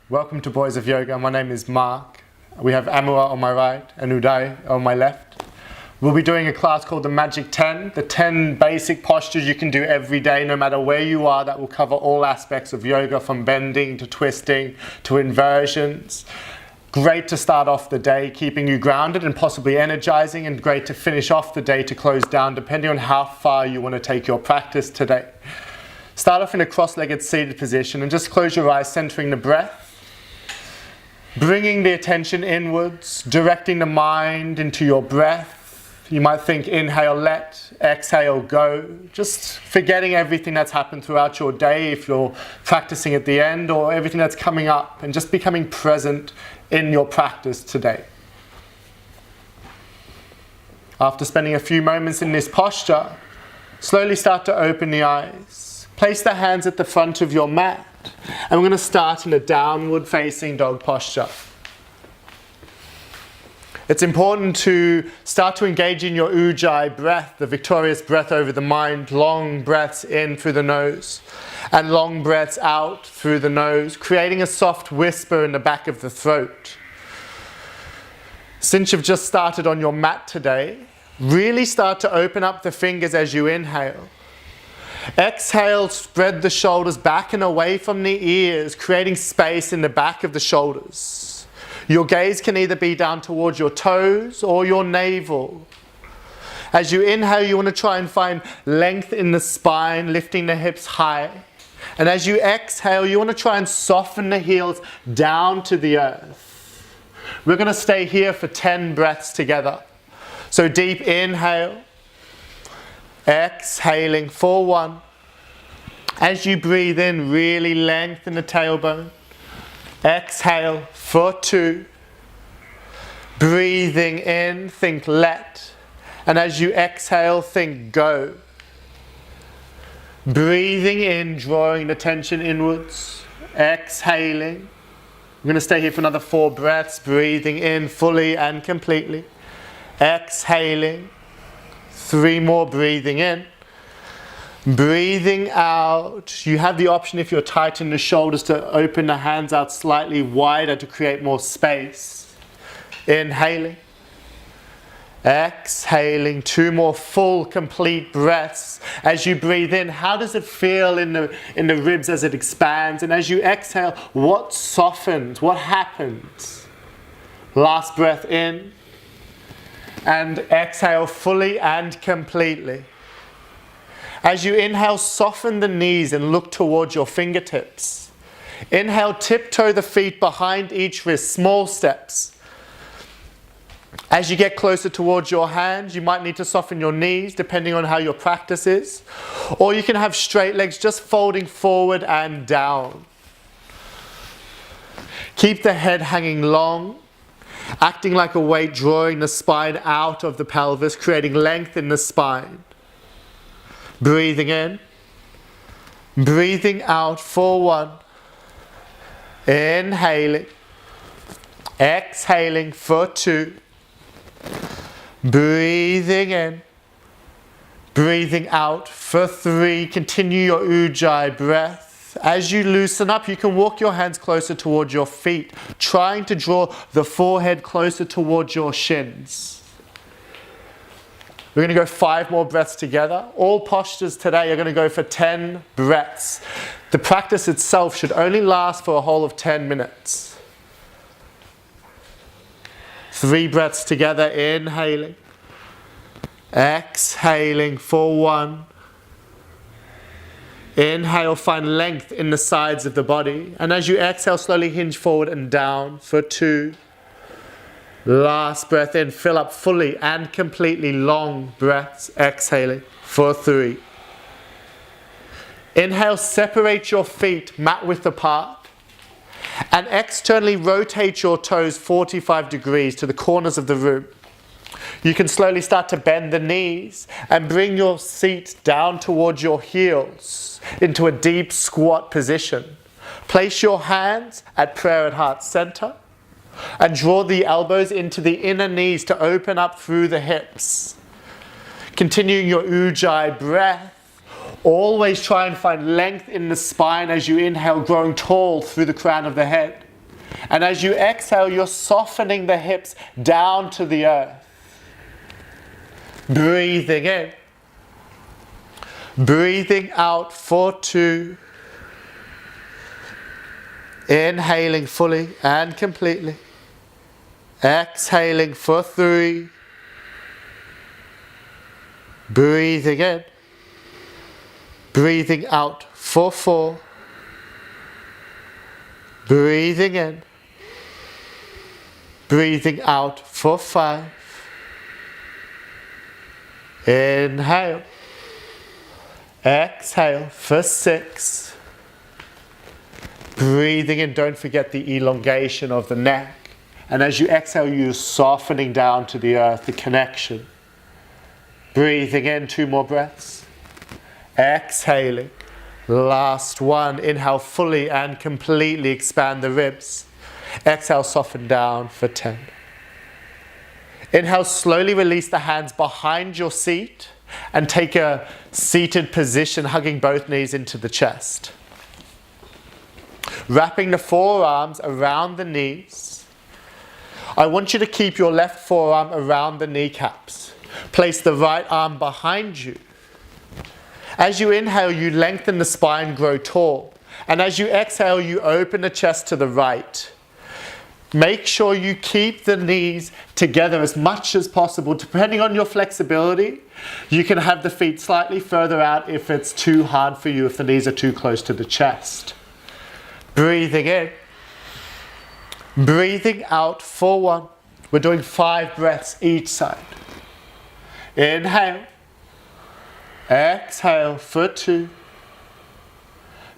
Welcome to Boys of Yoga. My name is Mark. We have Amura on my right and Uday on my left. We'll be doing a class called the Magic 10, the 10 basic postures you can do every day no matter where you are, that will cover all aspects of yoga, from bending to twisting to inversions. Great to start off the day, keeping you grounded and possibly energizing, and great to finish off the day to close down, depending on how far you want to take your practice today. Start off in a cross-legged seated position and just close your eyes, centering the breath. Bringing the attention inwards, directing the mind into your breath. You might think inhale, let, exhale, go. Just forgetting everything that's happened throughout your day if you're practicing at the end, or everything that's coming up, and just becoming present in your practice today. After spending a few moments in this posture, slowly start to open the eyes. Place the hands at the front of your mat, and we're going to start in a downward facing dog posture. It's important to start to engage in your ujjayi breath, the victorious breath over the mind. Long breaths in through the nose and long breaths out through the nose, creating a soft whisper in the back of the throat. Since you've just started on your mat today, really start to open up the fingers as you inhale. Exhale, spread the shoulders back and away from the ears, creating space in the back of the shoulders. Your gaze can either be down towards your toes or your navel. As you inhale, you want to try and find length in the spine, lifting the hips high. And as you exhale, you want to try and soften the heels down to the earth. We're going to stay here for 10 breaths together. So deep inhale, exhaling for 1. As you breathe in, really lengthen the tailbone. Exhale for 2. Breathing in, think let. And as you exhale, think go. Breathing in, drawing the tension inwards. Exhaling. I'm going to stay here for another 4 breaths. Breathing in fully and completely. Exhaling. 3 more, breathing in. Breathing out. You have the option, if you're tight in the shoulders, to open the hands out slightly wider to create more space. Inhaling. Exhaling. 2 more full, complete breaths. As you breathe in, how does it feel in the ribs as it expands? And as you exhale, what softens? What happens? Last breath in. And exhale fully and completely. As you inhale, soften the knees and look towards your fingertips. Inhale, tiptoe the feet behind each wrist, small steps. As you get closer towards your hands, you might need to soften your knees depending on how your practice is. Or you can have straight legs just folding forward and down. Keep the head hanging long, acting like a weight, drawing the spine out of the pelvis, creating length in the spine. Breathing in, breathing out for 1. Inhaling, exhaling for 2. Breathing in, breathing out for 3. Continue your ujjayi breath. As you loosen up, you can walk your hands closer towards your feet, trying to draw the forehead closer towards your shins. We're going to go 5 more breaths together. All postures today are going to go for 10 breaths. The practice itself should only last for a whole of 10 minutes. 3 breaths together, inhaling. Exhaling for 1. Inhale, find length in the sides of the body. And as you exhale, slowly hinge forward and down for 2. Last breath in, fill up fully and completely, long breaths, exhaling for 3. Inhale, separate your feet mat width apart, and externally rotate your toes 45 degrees to the corners of the room. You can slowly start to bend the knees and bring your seat down towards your heels into a deep squat position. Place your hands at prayer at heart center. And draw the elbows into the inner knees to open up through the hips. Continuing your ujjayi breath. Always try and find length in the spine as you inhale, growing tall through the crown of the head. And as you exhale, you're softening the hips down to the earth. Breathing in. Breathing out for 2. Inhaling fully and completely. Exhaling for 3. Breathing in. Breathing out for 4. Breathing in. Breathing out for 5. Inhale. Exhale for 6. Breathing in, don't forget the elongation of the neck. And as you exhale, you're softening down to the earth, the connection. Breathing in, 2 more breaths. Exhaling. Last one. Inhale fully and completely expand the ribs. Exhale, soften down for 10. Inhale, slowly release the hands behind your seat and take a seated position, hugging both knees into the chest. Wrapping the forearms around the knees. I want you to keep your left forearm around the kneecaps. Place the right arm behind you. As you inhale, you lengthen the spine, grow tall. And as you exhale, you open the chest to the right. Make sure you keep the knees together as much as possible. Depending on your flexibility, you can have the feet slightly further out if it's too hard for you, if the knees are too close to the chest. Breathing in. Breathing out for 1. We're doing 5 breaths each side. Inhale. Exhale for 2.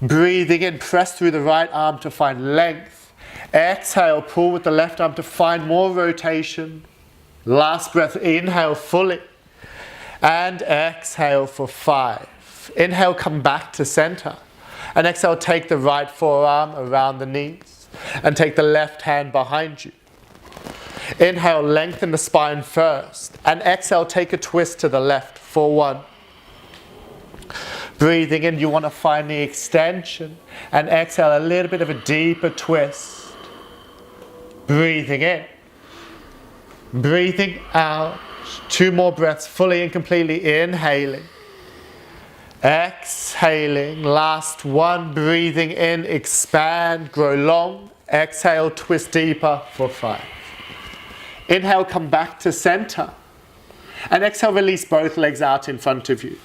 Breathing in, press through the right arm to find length. Exhale, pull with the left arm to find more rotation. Last breath, inhale fully. And exhale for 5. Inhale, come back to center. And exhale, take the right forearm around the knees. And take the left hand behind you. Inhale, lengthen the spine first. And exhale, take a twist to the left for 1. Breathing in, you want to find the extension. And exhale, a little bit of a deeper twist. Breathing in. Breathing out. 2 more breaths, fully and completely inhaling. Exhaling. Last 1. Breathing in, expand, grow long. Exhale, twist deeper for 5. Inhale, come back to center. And exhale, release both legs out in front of you.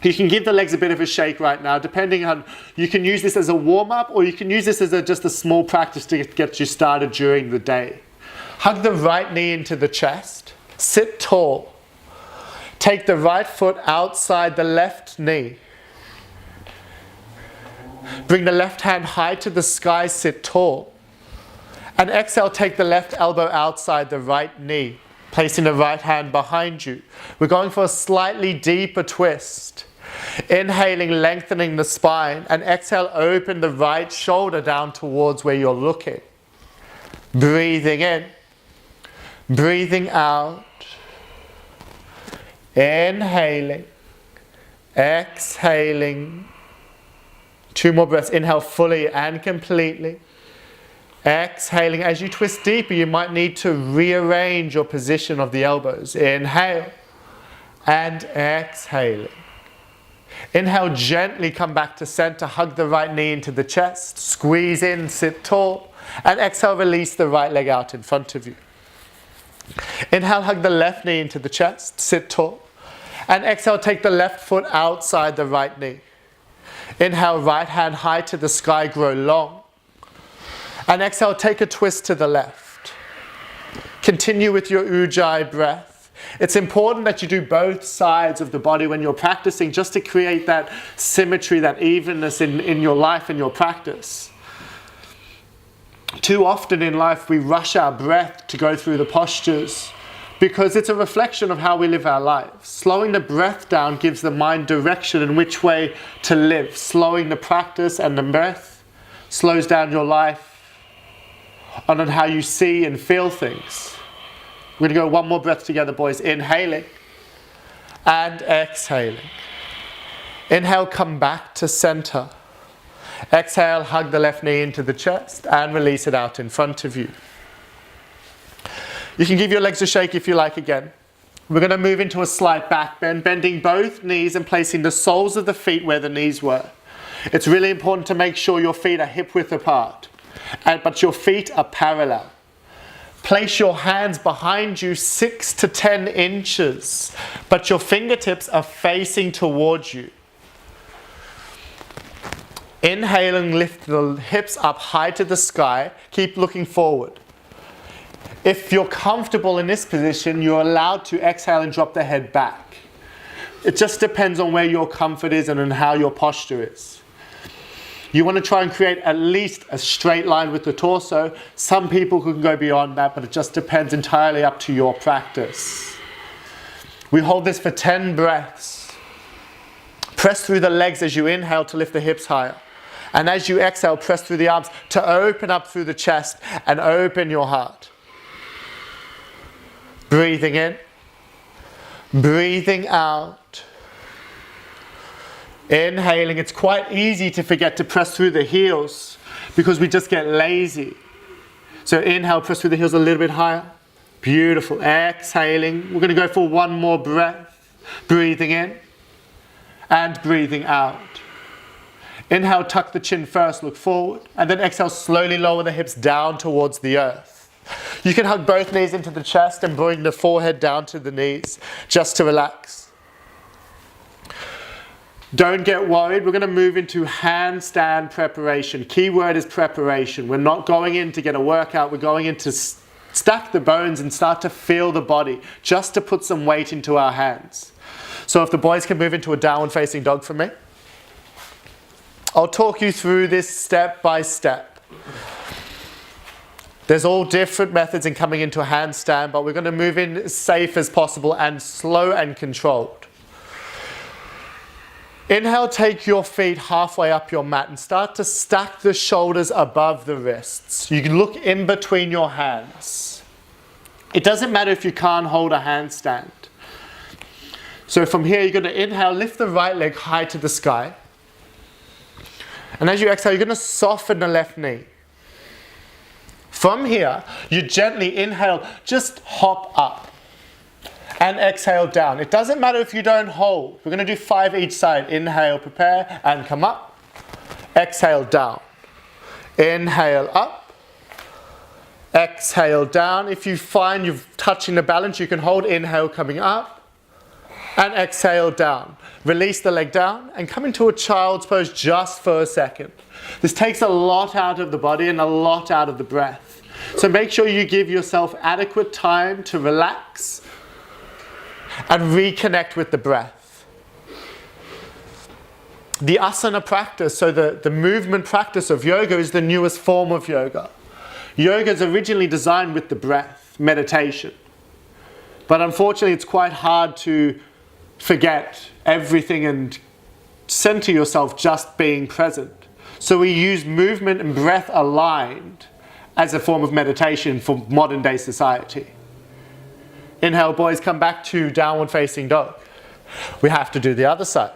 You can give the legs a bit of a shake right now, depending on, you can use this as a warm-up or you can use this as just a small practice to get you started during the day. Hug the right knee into the chest. Sit tall. Take the right foot outside the left knee. Bring the left hand high to the sky, sit tall. And exhale, take the left elbow outside the right knee, placing the right hand behind you. We're going for a slightly deeper twist. Inhaling, lengthening the spine, and exhale, open the right shoulder down towards where you're looking. Breathing in, breathing out, inhaling, exhaling. 2 more breaths, inhale fully and completely. Exhaling, as you twist deeper, you might need to rearrange your position of the elbows. Inhale and exhaling. Inhale, gently come back to center, hug the right knee into the chest, squeeze in, sit tall, and exhale, release the right leg out in front of you. Inhale, hug the left knee into the chest, sit tall, and exhale, take the left foot outside the right knee. Inhale, right hand high to the sky, grow long, and exhale, take a twist to the left. Continue with your Ujjayi breath. It's important that you do both sides of the body when you're practicing, just to create that symmetry, that evenness in your life and your practice. Too often in life we rush our breath to go through the postures because it's a reflection of how we live our lives. Slowing the breath down gives the mind direction in which way to live. Slowing the practice and the breath slows down your life on how you see and feel things. We're going to go 1 more breath together, boys. Inhaling and exhaling. Inhale, come back to center. Exhale, hug the left knee into the chest and release it out in front of you. You can give your legs a shake if you like again. We're going to move into a slight back bend, bending both knees and placing the soles of the feet where the knees were. It's really important to make sure your feet are hip width apart, but your feet are parallel. Place your hands behind you 6 to 10 inches, but your fingertips are facing towards you. Inhaling, lift the hips up high to the sky. Keep looking forward. If you're comfortable in this position, you're allowed to exhale and drop the head back. It just depends on where your comfort is and on how your posture is. You want to try and create at least a straight line with the torso. Some people can go beyond that, but it just depends entirely up to your practice. We hold this for 10 breaths. Press through the legs as you inhale to lift the hips higher. And as you exhale, press through the arms to open up through the chest and open your heart. Breathing in, breathing out. Inhaling, it's quite easy to forget to press through the heels because we just get lazy. So inhale, press through the heels a little bit higher. Beautiful. Exhaling, we're going to go for one more breath. Breathing in and breathing out. Inhale, tuck the chin first, look forward, and then exhale, slowly lower the hips down towards the earth. You can hug both knees into the chest and bring the forehead down to the knees, just to relax. Don't get worried, we're going to move into handstand preparation. Key word is preparation. We're not going in to get a workout, we're going in to stack the bones and start to feel the body, just to put some weight into our hands. So if the boys can move into a downward facing dog for me. I'll talk you through this step by step. There's all different methods in coming into a handstand, but we're going to move in as safe as possible and slow and controlled. Inhale, take your feet halfway up your mat and start to stack the shoulders above the wrists. You can look in between your hands. It doesn't matter if you can't hold a handstand. So from here, you're going to inhale, lift the right leg high to the sky. And as you exhale, you're going to soften the left knee. From here, you gently inhale, just hop up. And exhale down. It doesn't matter if you don't hold. We're going to do 5 each side. Inhale, prepare, and come up. Exhale, down. Inhale, up. Exhale, down. If you find you're touching the balance, you can hold. Inhale, coming up. And exhale, down. Release the leg down and come into a child's pose just for a second. This takes a lot out of the body and a lot out of the breath. So make sure you give yourself adequate time to relax and reconnect with the breath. The asana practice, so the movement practice of yoga, is the newest form of yoga. Yoga is originally designed with the breath, meditation. But unfortunately, it's quite hard to forget everything and center yourself just being present. So we use movement and breath aligned as a form of meditation for modern day society. Inhale, boys, come back to downward facing dog. We have to do the other side.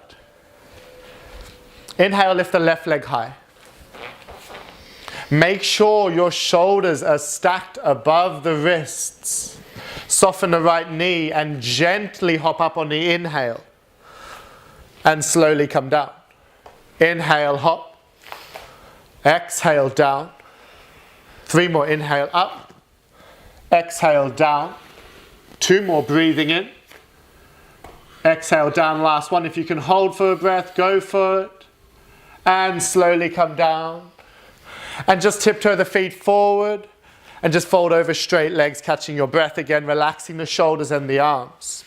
Inhale, lift the left leg high. Make sure your shoulders are stacked above the wrists. Soften the right knee and gently hop up on the inhale. And slowly come down. Inhale, hop. Exhale, down. 3 more, inhale, up. Exhale, down. 2 more, breathing in. Exhale, down, last one. If you can hold for a breath, go for it. And slowly come down. And just tiptoe the feet forward. And just fold over straight legs, catching your breath again, relaxing the shoulders and the arms.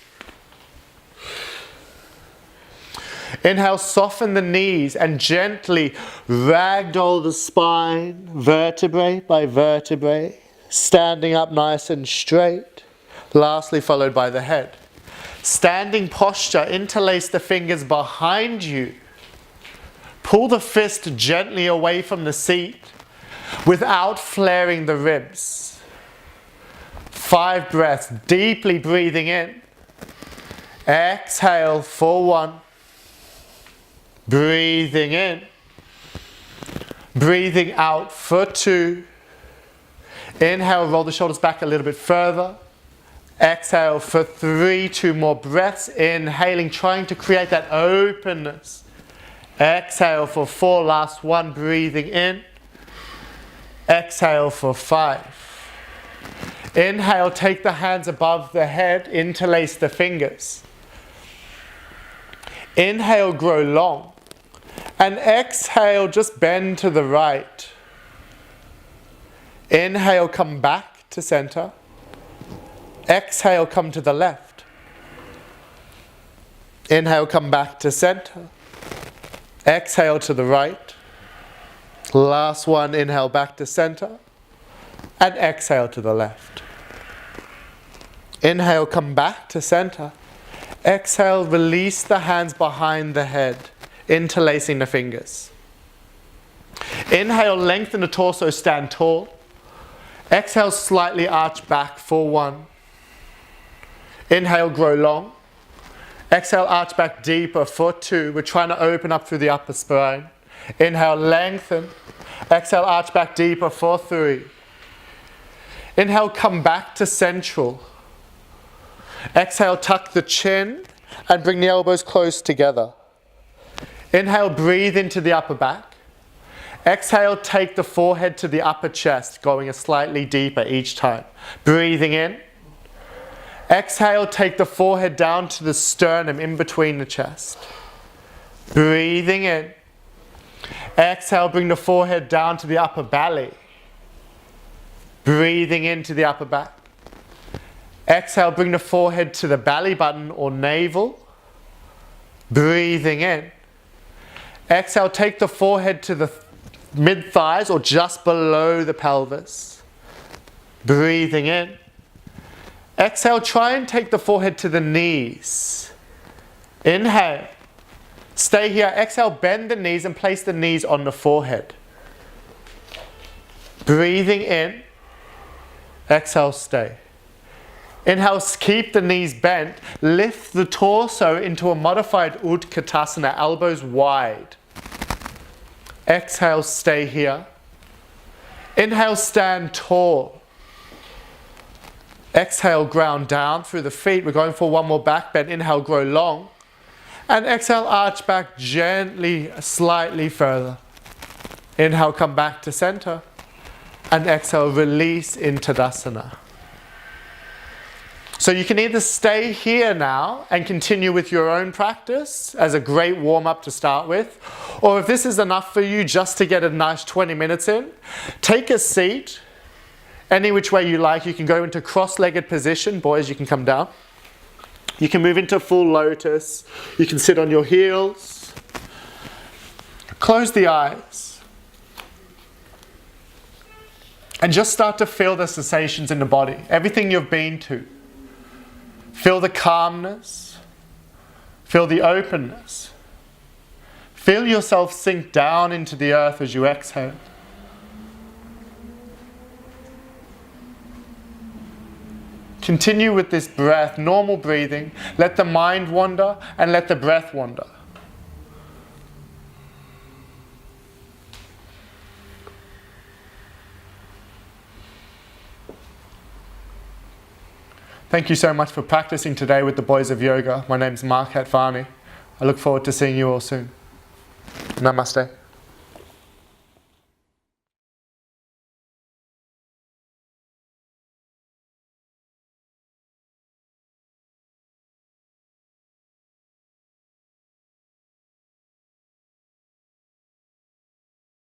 Inhale, soften the knees and gently ragdoll the spine, vertebrae by vertebrae, standing up nice and straight. Lastly, followed by the head. Standing posture, interlace the fingers behind you. Pull the fist gently away from the seat without flaring the ribs. 5 breaths, deeply breathing in. Exhale for 1. Breathing in. Breathing out for 2. Inhale, roll the shoulders back a little bit further. Exhale for 3, 2 more breaths. Inhaling, trying to create that openness. Exhale for 4, last 1, breathing in. Exhale for 5. Inhale, take the hands above the head, interlace the fingers. Inhale, grow long. And exhale, just bend to the right. Inhale, come back to center. Exhale, come to the left. Inhale, come back to center. Exhale to the right. Last one, inhale back to center. And exhale to the left. Inhale, come back to center. Exhale, release the hands behind the head, interlacing the fingers. Inhale, lengthen the torso, stand tall. Exhale, slightly arch back for 1. Inhale, grow long. Exhale, arch back deeper for 2. We're trying to open up through the upper spine. Inhale, lengthen. Exhale, arch back deeper for 3. Inhale, come back to central. Exhale, tuck the chin and bring the elbows close together. Inhale, breathe into the upper back. Exhale, take the forehead to the upper chest, going a slightly deeper each time. Breathing in. Exhale, take the forehead down to the sternum in between the chest. Breathing in. Exhale, bring the forehead down to the upper belly. Breathing into the upper back. Exhale, bring the forehead to the belly button or navel. Breathing in. Exhale, take the forehead to the mid-thighs or just below the pelvis. Breathing in. Exhale, try and take the forehead to the knees. Inhale. Stay here. Exhale, bend the knees and place the knees on the forehead. Breathing in. Exhale, stay. Inhale, keep the knees bent. Lift the torso into a modified Utkatasana, elbows wide. Exhale, stay here. Inhale, stand tall. Exhale, ground down through the feet. We're going for 1 more back bend. Inhale, grow long. And exhale, arch back gently, slightly further. Inhale, come back to center. And exhale, release into Tadasana. So you can either stay here now and continue with your own practice as a great warm-up to start with, or if this is enough for you just to get a nice 20 minutes in, take a seat any which way you like. You can go into cross-legged position. Boys, you can come down. You can move into full lotus. You can sit on your heels. Close the eyes. And just start to feel the sensations in the body, everything you've been to. Feel the calmness. Feel the openness. Feel yourself sink down into the earth as you exhale. Continue with this breath, normal breathing. Let the mind wander and let the breath wander. Thank you so much for practicing today with the boys of yoga. My name's Mark Hatfani. I look forward to seeing you all soon. Namaste.